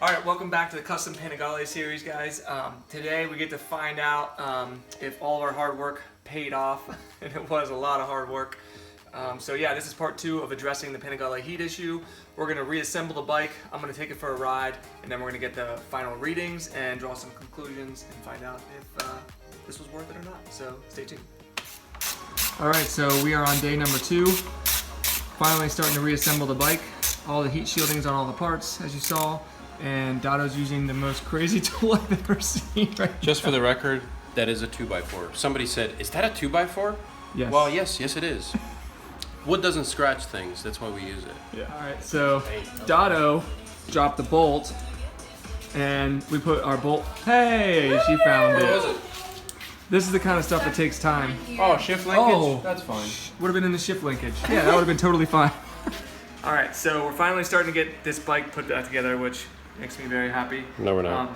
Alright, welcome back to the Custom Panigale series, guys. Today we get to find out if all of our hard work paid off, and it was a lot of hard work. So yeah, this is part 2 of addressing the Panigale heat issue. We're going to reassemble the bike, I'm going to take it for a ride, and then we're going to get the final readings and draw some conclusions and find out if this was worth it or not. So stay tuned. Alright, so we are on day number 2. Finally starting to reassemble the bike. All the heat shieldings on all the parts, as you saw. And Dado's using the most crazy tool I've ever seen right Just for the record, that is a 2x4. Somebody said, is that a 2x4? Yes. Well, yes it is. Wood doesn't scratch things, that's why we use it. Yeah. Alright, so Dado dropped the bolt, and we put our bolt. Hey, she found it. What was it? This is the kind of stuff that takes time. Oh, shift linkage? Oh, That's fine. Would have been in the shift linkage. Yeah, that would have been totally fine. Alright, so we're finally starting to get this bike put back together, which makes me very happy. No, we're not.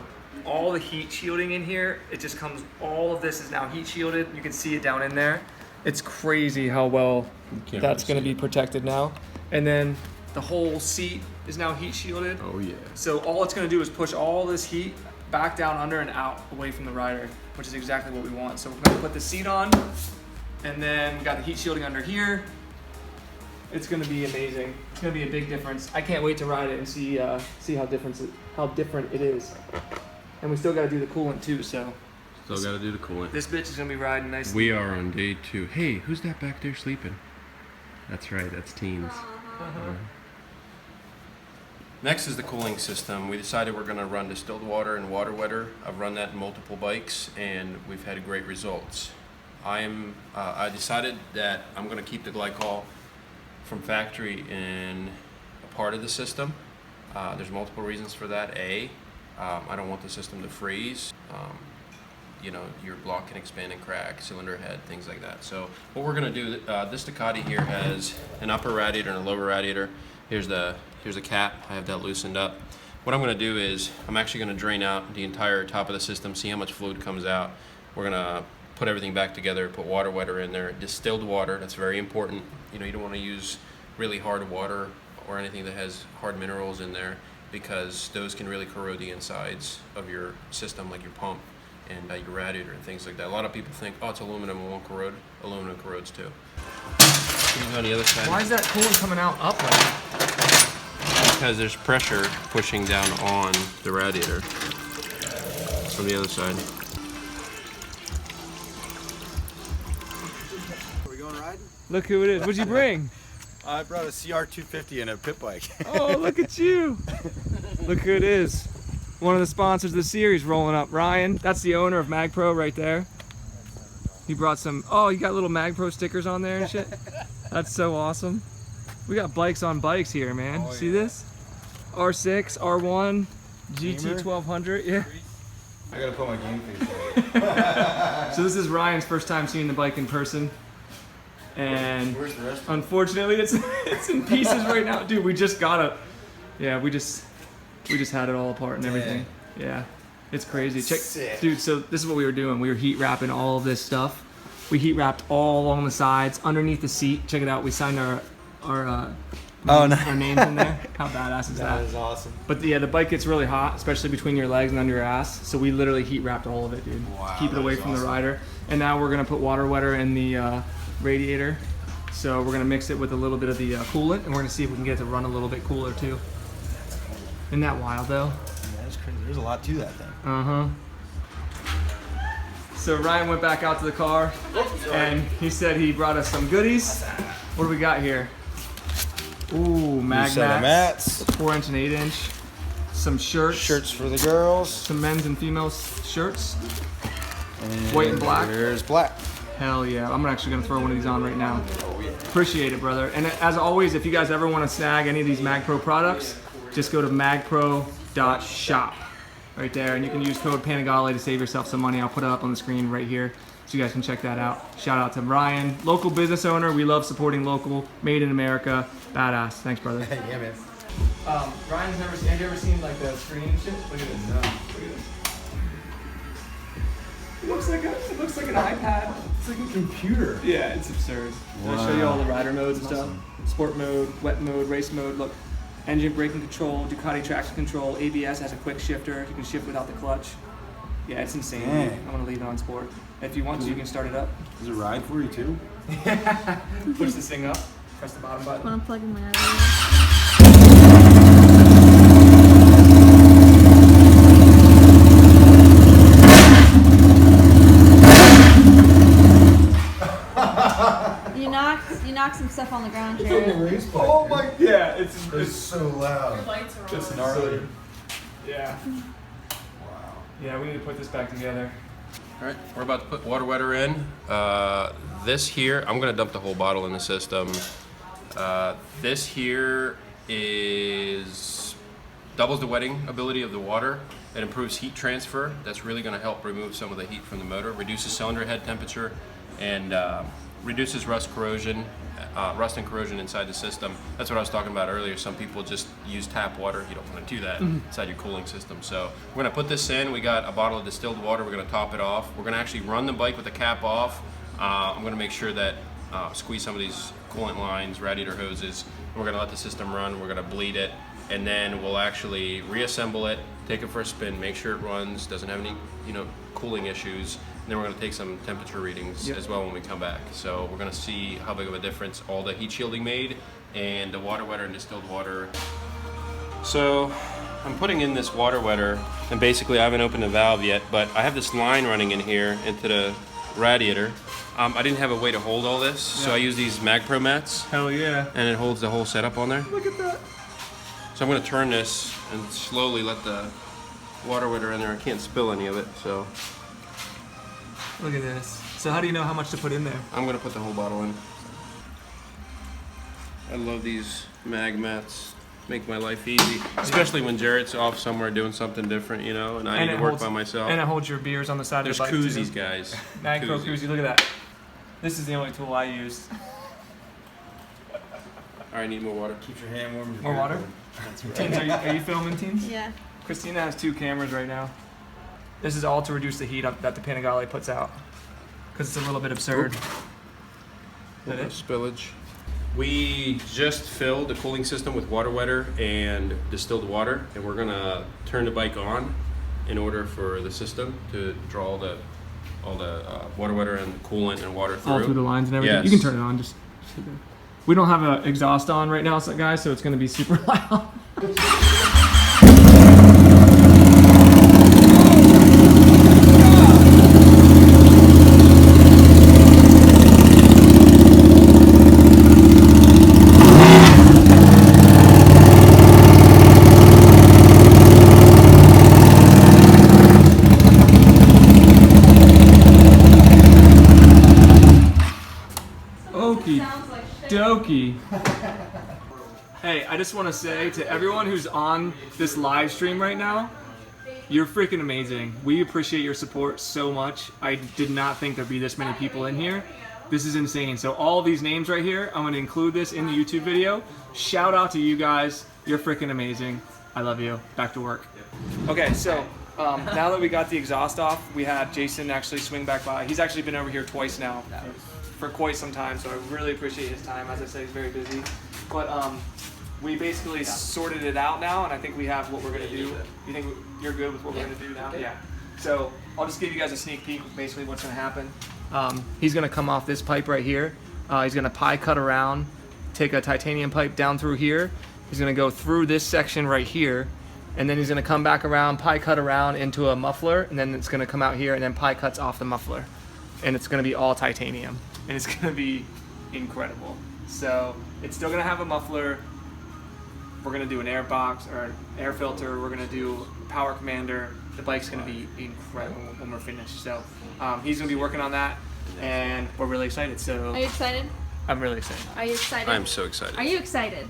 All the heat shielding in here, it just comes, all of this is now heat shielded. You can see it down in there. It's crazy how well that's going to be protected now. And then the whole seat is now heat shielded. Oh yeah. So all it's going to do is push all this heat back down under and out away from the rider, which is exactly what we want. So we're going to put the seat on, and then we got the heat shielding under here. It's going to be amazing. It's going to be a big difference. I can't wait to ride it and see how different it is. And we still got to do the coolant too. So Still gotta do the coolant. this bitch is going to be riding nicely. We are on day 2. Hey, who's that back there sleeping? That's right, that's teens. Next is the cooling system. We decided we're gonna run distilled water and water wetter. I've run that in multiple bikes and we've had great results. I decided that I'm gonna keep the glycol from factory in a part of the system. There's multiple reasons for that. I don't want the system to freeze. You know, your block can expand and crack, cylinder head, things like that. So what we're gonna do, this Ducati here has an upper radiator and a lower radiator. Here's the cap, I have that loosened up. What I'm gonna do is, I'm actually gonna drain out the entire top of the system, see how much fluid comes out. We're gonna put everything back together, put water wetter in there, distilled water, that's very important. You know, you don't wanna use really hard water or anything that has hard minerals in there, because those can really corrode the insides of your system, like your pump and your radiator and things like that. A lot of people think, oh, it's aluminum, it won't corrode. Aluminum corrodes too. Here's on the other side. Why is that coolant coming out up like that? Because there's pressure pushing down on the radiator from the other side. Are we going riding? Look who it is. What'd you bring? I brought a CR250 and a pit bike. Oh, look at you. Look who it is. One of the sponsors of the series rolling up. Ryan, that's the owner of MagPro right there. He brought some, oh, you got little MagPro stickers on there and shit? That's so awesome. We got bikes on bikes here, man. Oh, see yeah. this? R6, R1, GT 1200, yeah. I gotta put my game face on. So this is Ryan's first time seeing the bike in person. And Where's the rest of it? unfortunately it's in pieces right now. Dude, we just got it. Yeah, we just had it all apart and everything. Yeah, it's crazy. Check, Sick. dude. So this is what we were doing. We were heat wrapping all of this stuff. We heat wrapped all along the sides, underneath the seat. Check it out. We signed our names in there. How badass is that? That is awesome. But yeah, the bike gets really hot, especially between your legs and under your ass. So we literally heat wrapped all of it, dude. Wow, Keep it that away is from the awesome. rider. And now we're gonna put water wetter in the radiator. So we're gonna mix it with a little bit of the coolant, and we're gonna see if we can get it to run a little bit cooler too. Isn't that wild though? Yeah, that's crazy. There's a lot to that thing. Uh-huh. So Ryan went back out to the car, and he said he brought us some goodies. What do we got here? Ooh, New set MagMax, of mats, 4-inch and 8-inch. Some shirts. shirts for the girls, Some men's and females shirts. and White and black? There's black. Hell yeah, I'm actually gonna throw one of these on right now. Appreciate it, brother. And as always, if you guys ever want to snag any of these MagPro products, just go to magpro.shop right there, and you can use code Panigale to save yourself some money. I'll put it up on the screen right here so you guys can check that out. Shout out to Ryan, local business owner. We love supporting local, made in America. Badass. Thanks, brother. Yeah, man. Ryan's never seen, have you ever seen like the screen and shit? Look at this. Look at this. It looks like an iPad. It's like a computer. Yeah, it's absurd. I'll show you all the rider modes and stuff. Sport mode, wet mode, race mode. Look, engine braking control, Ducati traction control, ABS has a quick shifter. You can shift without the clutch. Yeah, it's insane. Dang. I'm gonna leave it on sport. If you want to, you can start it up. Does it ride for you too? Push this thing up. Press the bottom button. Want to plug in my other You knocked some stuff on the ground, Jared. race bike. Oh my! Yeah, it's so loud. Lights are on. it's gnarly. Yeah. Yeah, we need to put this back together. All right, we're about to put water wetter in. This here, I'm gonna dump the whole bottle in the system. This here doubles the wetting ability of the water. It improves heat transfer. That's really gonna help remove some of the heat from the motor, reduces cylinder head temperature, and reduces rust and corrosion inside the system. That's what I was talking about earlier. Some people just use tap water. You don't want to do that inside your cooling system. So we're gonna put this in. We got a bottle of distilled water. We're gonna top it off. We're gonna actually run the bike with the cap off. I'm gonna make sure that squeeze some of these coolant lines, radiator hoses. We're gonna let the system run. We're gonna bleed it, and then we'll actually reassemble it, take it for a spin, make sure it runs, doesn't have any cooling issues. And then we're going to take some temperature readings as well when we come back. So we're going to see how big of a difference all the heat shielding made and the water wetter and distilled water. So I'm putting in this water wetter, and basically I haven't opened the valve yet, but I have this line running in here into the radiator. I didn't have a way to hold all this, so I use these MagPro mats. Hell yeah! And it holds the whole setup on there. Look at that. So I'm going to turn this and slowly let the water wetter in there. I can't spill any of it, so. Look at this. So how do you know how much to put in there? I'm gonna put the whole bottle in. I love these mag mats. Make my life easy, especially when Jaret's off somewhere doing something different, and I need to work by myself. And it holds your beers on the side There's of the bike koozies, too. guys. MagPro koozie. Look at that. This is the only tool I use. All right, need more water. Keeps your hand warm. More water? That's right. Teens, are you filming, teens? Yeah. Christina has 2 cameras right now. This is all to reduce the heat that the Panigale puts out, because it's a little bit absurd. Is that it? Spillage. We just filled the cooling system with water wetter and distilled water, and we're gonna turn the bike on in order for the system to draw all the water wetter and coolant and water through. All through the lines and everything. Yes. You can turn it on. Just we don't have an exhaust on right now, guys, so it's going to be super loud. Dokie. Hey, I just want to say to everyone who's on this live stream right now, you're freaking amazing. We appreciate your support so much. I did not think there'd be this many people in here. This is insane. So all these names right here, I'm going to include this in the YouTube video. Shout out to you guys. You're freaking amazing. I love you. Back to work. Okay, so now that we got the exhaust off, we had Jason actually swing back by. He's actually been over here twice now for quite some time, so I really appreciate his time. As I said, he's very busy. But we basically sorted it out now, and I think we have what we're going to do. You think you're good with what we're going to do now? Yeah. So I'll just give you guys a sneak peek of basically what's going to happen. He's going to come off this pipe right here. He's going to pie cut around, take a titanium pipe down through here. He's going to go through this section right here, and then he's going to come back around, pie cut around into a muffler, and then it's going to come out here, and then pie cuts off the muffler. And it's going to be all titanium, and it's going to be incredible. So it's still going to have a muffler. We're going to do an air box or an air filter. We're going to do a power commander. The bike's going to be incredible when we're finished. So he's going to be working on that, and we're really excited. So Are you excited? I'm really excited. Are you excited? I'm so excited. Are you excited?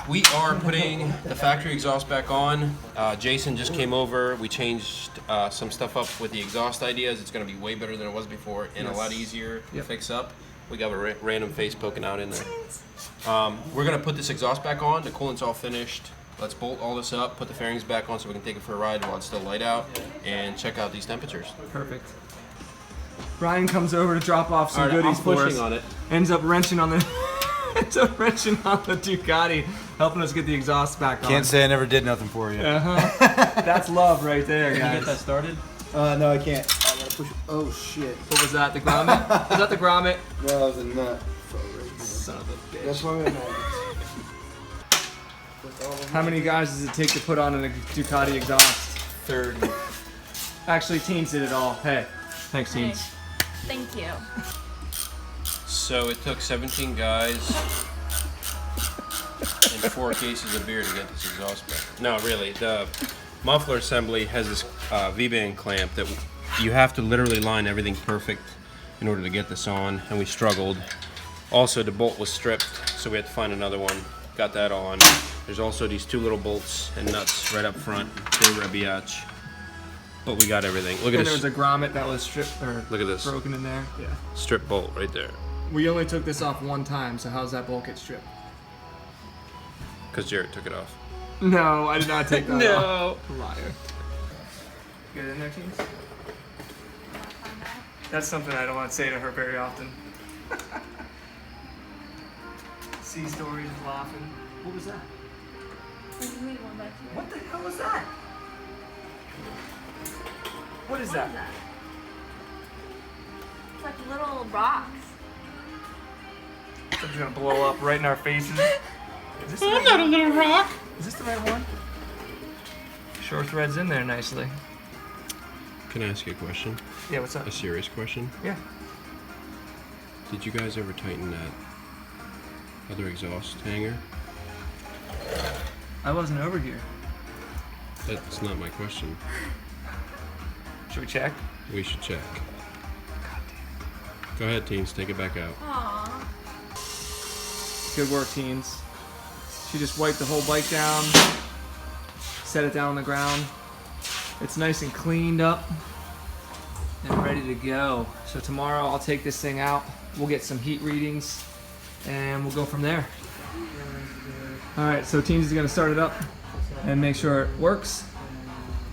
We are putting the factory exhaust back on. Jason just came over. We changed some stuff up with the exhaust ideas. It's going to be way better than it was before and a lot easier to fix up. We got a random face poking out in there. We're going to put this exhaust back on. The coolant's all finished. Let's bolt all this up, put the fairings back on so we can take it for a ride while it's still light out, and check out these temperatures. Perfect. Brian comes over to drop off some goodies I'm for pushing us. on it. Ends up wrenching on the So wrenching on the Ducati, helping us get the exhaust back on. Can't say I never did nothing for you. That's love right there, Can you guys. get that started? No, I can't. I gotta push it. Oh shit. What was that? The grommet? Was that the grommet? No, that was a nut. Son of a bitch. That's why I'm How many guys does it take to put on a Ducati exhaust? 30. Actually, Teens did it all. Hey, thanks, Hey, Teens. thank you. So it took 17 guys and 4 cases of beer to get this exhaust back. No, really, the muffler assembly has this V-band clamp that you have to literally line everything perfect in order to get this on, and we struggled. Also, the bolt was stripped, so we had to find another one. Got that on. There's also these 2 little bolts and nuts right up front. They were a biatch. But we got everything. Look at And there this. was a grommet that was stripped or Look at this. broken in there. Yeah. Strip bolt right there. We only took this off one time, so how's that bolt get stripped? Because Jared took it off. No, I did not take that off. No. Liar. Get in there, Teens? That's something I don't want to say to her very often. See stories and laughing. What was that? What the hell was that? What is that? It's like little rocks. Something's gonna blow up right in our faces. Is this the I'm right not a one? little rock. Is this the right one? Short thread's in there nicely. Can I ask you a question? Yeah, what's up? A serious question? Yeah. Did you guys ever tighten that other exhaust hanger? I wasn't over here. That's not my question. Should we check? We should check. Go ahead, teens. Take it back out. Aww. Good work, Teens. She just wiped the whole bike down, set it down on the ground. It's nice and cleaned up and ready to go. So tomorrow I'll take this thing out. We'll get some heat readings and we'll go from there. All right, so Teens is gonna start it up and make sure it works.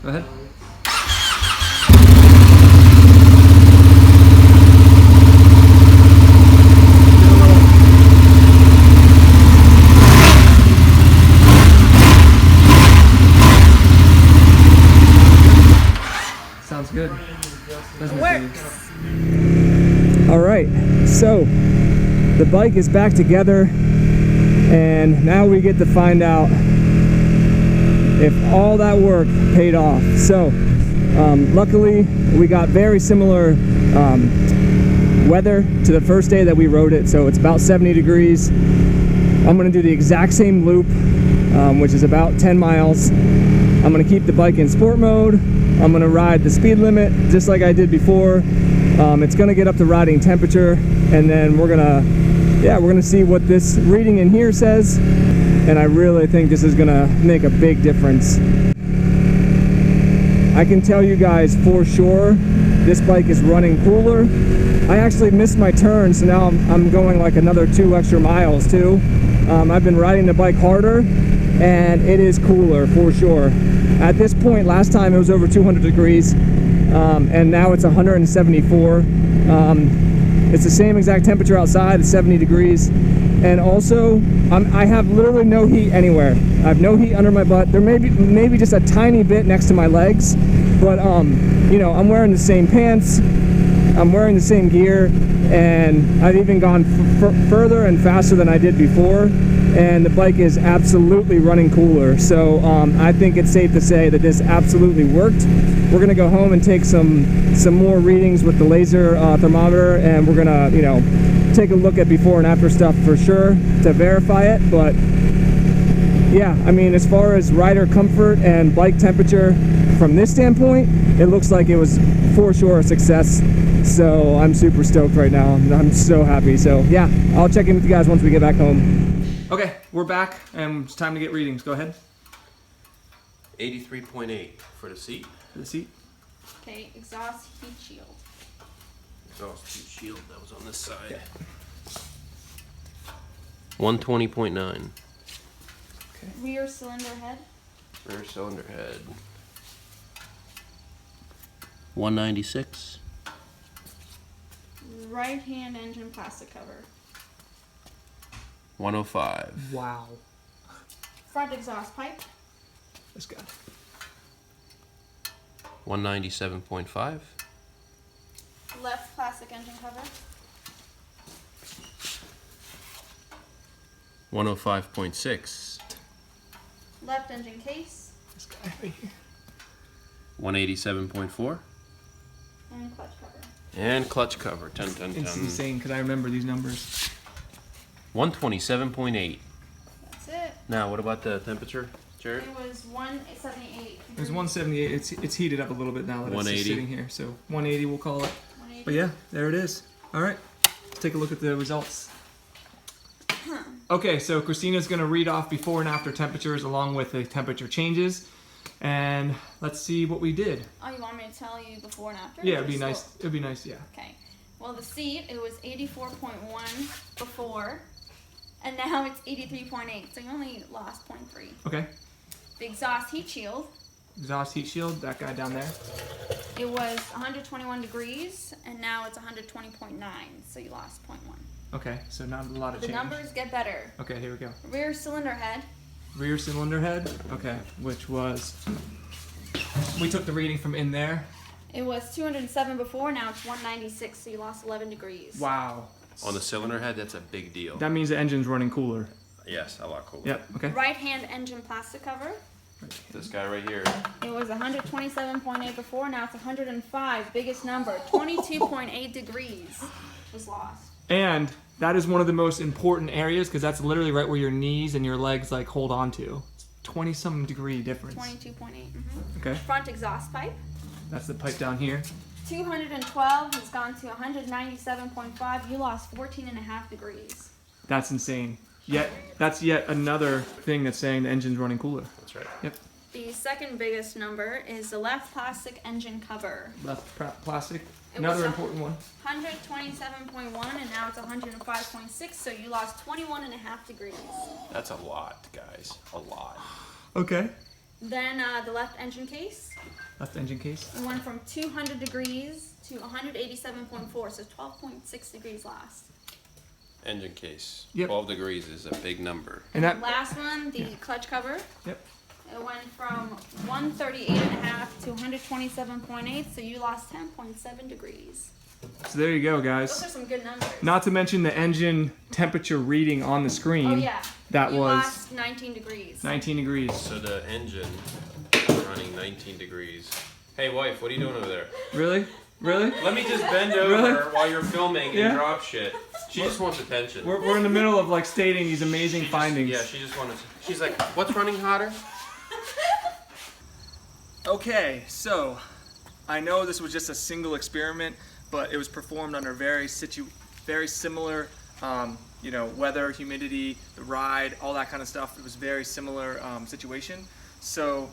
Go ahead. Sounds good. Doesn't it, Works. Teens? All right, so the bike is back together and now we get to find out if all that work paid off. So luckily we got very similar weather to the first day that we rode it, so it's about 70 degrees. I'm going to do the exact same loop, which is about 10 miles. I'm going to keep the bike in sport mode. I'm going to ride the speed limit just like I did before. It's going to get up to riding temperature, and then we're going to see what this reading in here says, and I really think this is going to make a big difference. I can tell you guys for sure this bike is running cooler. I actually missed my turn, so now I'm going like another 2 extra miles too. I've been riding the bike harder and it is cooler for sure. At this point, last time it was over 200 degrees and now it's 174. It's the same exact temperature outside, it's 70 degrees. And also, I have literally no heat anywhere. I have no heat under my butt. There may be maybe just a tiny bit next to my legs, but you know, I'm wearing the same pants, I'm wearing the same gear, and I've even gone further and faster than I did before, and the bike is absolutely running cooler. So I think it's safe to say that this absolutely worked. We're gonna go home and take some more readings with the laser thermometer, and we're gonna, you know, take a look at before and after stuff for sure to verify it. But yeah, I mean, as far as rider comfort and bike temperature from this standpoint, it looks like it was for sure a success. So I'm super stoked right now. I'm so happy. So yeah, I'll check in with you guys once we get back home. Okay, we're back and it's time to get readings. Go ahead. 83.8 for the seat. For the seat. Okay, exhaust heat shield. Exhaust heat shield that was on this side. 120.9. Rear cylinder head. Rear cylinder head. 196. Right hand engine plastic cover. 105. Wow. Front exhaust pipe. This guy. 197.5. Left plastic engine cover. 105.6. Left engine case. This guy right here. 187.4. And clutch cover. And clutch cover. 10, 10, 10. It's insane because I remember these numbers. 127.8. That's it. Now, what about the temperature, Jared? It was 178. It was 178. It's heated up a little bit now that it's just 180. sitting here. So 180 we'll call it. 180. But yeah, there it is. All right, let's take a look at the results. Okay, so Christina's gonna read off before and after temperatures along with the temperature changes. And let's see what we did. Oh, you want me to tell you before and after? Yeah, it'd be Just nice. what- It'd be nice, yeah. Okay. Well, the seat, it was 84.1 before, and now it's 83.8, so you only lost 0.3. Okay. The exhaust heat shield, Exhaust heat shield, that guy down there. it was 121 degrees, and now it's 120.9, so you lost 0.1. Okay, so not a lot of The change. numbers get better. Okay, here we go. Rear cylinder head, Rear cylinder head. Okay, which was we took the reading from in there. it was 207 before, now it's 196, so you lost 11 degrees. Wow. On the cylinder head, that's a big deal. That means the engine's running cooler. Yes, a lot cooler. Yep. Okay. Right-hand engine plastic cover, This guy right here. it was 127.8 before, now it's 105, biggest number, 22.8 degrees was lost. And that is one of the most important areas because that's literally right where your knees and your legs like hold on to. 20-some degree difference. 22.8. Okay. Front exhaust pipe, That's the pipe down here. 212 has gone to 197.5. You lost 14.5 degrees. That's insane. That's yet another thing that's saying the engine's running cooler. That's right. Yep. The second biggest number is the left plastic engine cover. Left plastic. It Another was important one. 127.1 and now it's 105.6, so you lost 21.5 degrees. That's a lot, guys. A lot. Okay. Then the left engine case, Left engine case. it went from 200 degrees to 187.4, so 12.6 degrees lost. Engine case. Yep. 12 degrees is a big number. And that. Last one, the clutch cover. Yep. It went from 138.5 to 127.8, so you lost 10.7 degrees. So there you go, Those guys. are some good numbers. Not to mention the engine temperature reading on the screen. Oh yeah. That you was lost 19 degrees. 19 degrees. So the engine is running 19 degrees. Hey, wife, what are you doing over there? Really? Really? Let me just bend over Really? while you're filming Yeah. and drop shit. She just wants attention. We're in the middle of like stating these amazing findings. Yeah, she just wanted. She's like, what's running hotter? Okay, so I know this was just a single experiment, but it was performed under very similar, weather, humidity, the ride, all that kind of stuff. It was very similar situation. So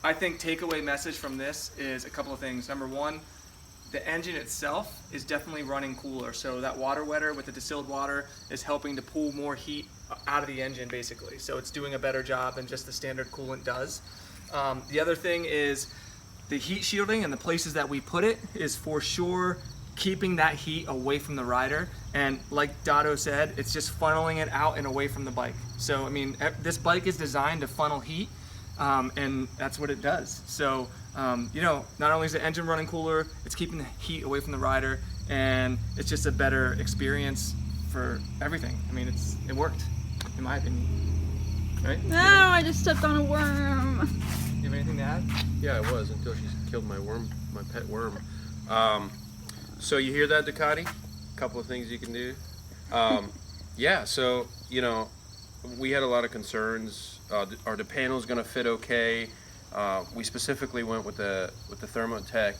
I think takeaway message from this is a couple of things. Number one, the engine itself is definitely running cooler. So that water wetter with the distilled water is helping to pull more heat out of the engine basically. So it's doing a better job than just the standard coolant does. The other thing is the heat shielding and the places that we put it is for sure keeping that heat away from the rider. And like Dado said, it's just funneling it out and away from the bike. So, I mean, this bike is designed to funnel heat, and that's what it does. So, not only is the engine running cooler, it's keeping the heat away from the rider, and it's just a better experience for everything. I mean, it worked, in my opinion. Right? No, I just stepped on a worm. You have anything to add? Yeah, it was until she killed my worm, my pet worm. So you hear that, Ducati? A couple of things you can do. Yeah, so we had a lot of concerns. Are the panels going to fit okay? We specifically went with the Thermotech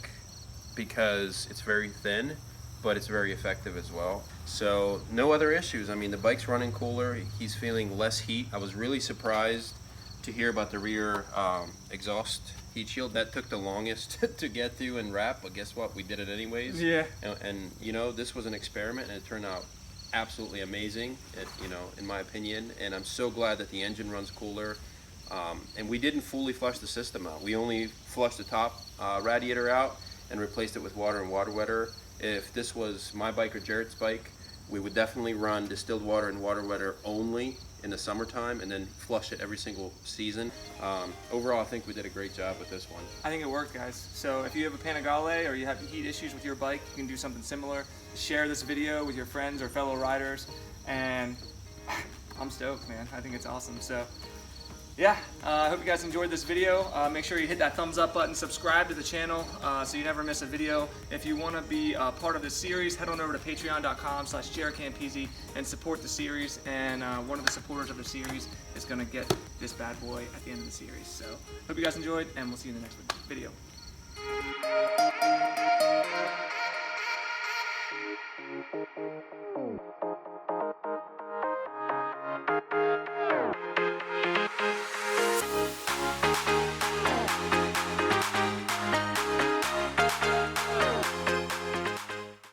because it's very thin, but it's very effective as well. So no other issues. I mean, the bike's running cooler. He's feeling less heat. I was really surprised to hear about the rear exhaust heat shield. That took the longest to get to and wrap, but guess what? We did it anyways. Yeah. And this was an experiment, and it turned out absolutely amazing, in my opinion. And I'm so glad that the engine runs cooler. And we didn't fully flush the system out. We only flushed the top radiator out and replaced it with water and water wetter. If this was my bike or Jaret's bike, We would definitely run distilled water and water wetter only in the summertime and then flush it every single season. Overall, I think we did a great job with this one. I think it worked, guys. So if you have a Panigale or you have heat issues with your bike, you can do something similar. Share this video with your friends or fellow riders, and I'm stoked, man. I think it's awesome. So yeah, I hope you guys enjoyed this video. Make sure you hit that thumbs up button, subscribe to the channel so you never miss a video. If you want to be part of this series, head on over to patreon.com/JaretCampisi and support the series. And one of the supporters of the series is going to get this bad boy at the end of the series. So hope you guys enjoyed, and we'll see you in the next video.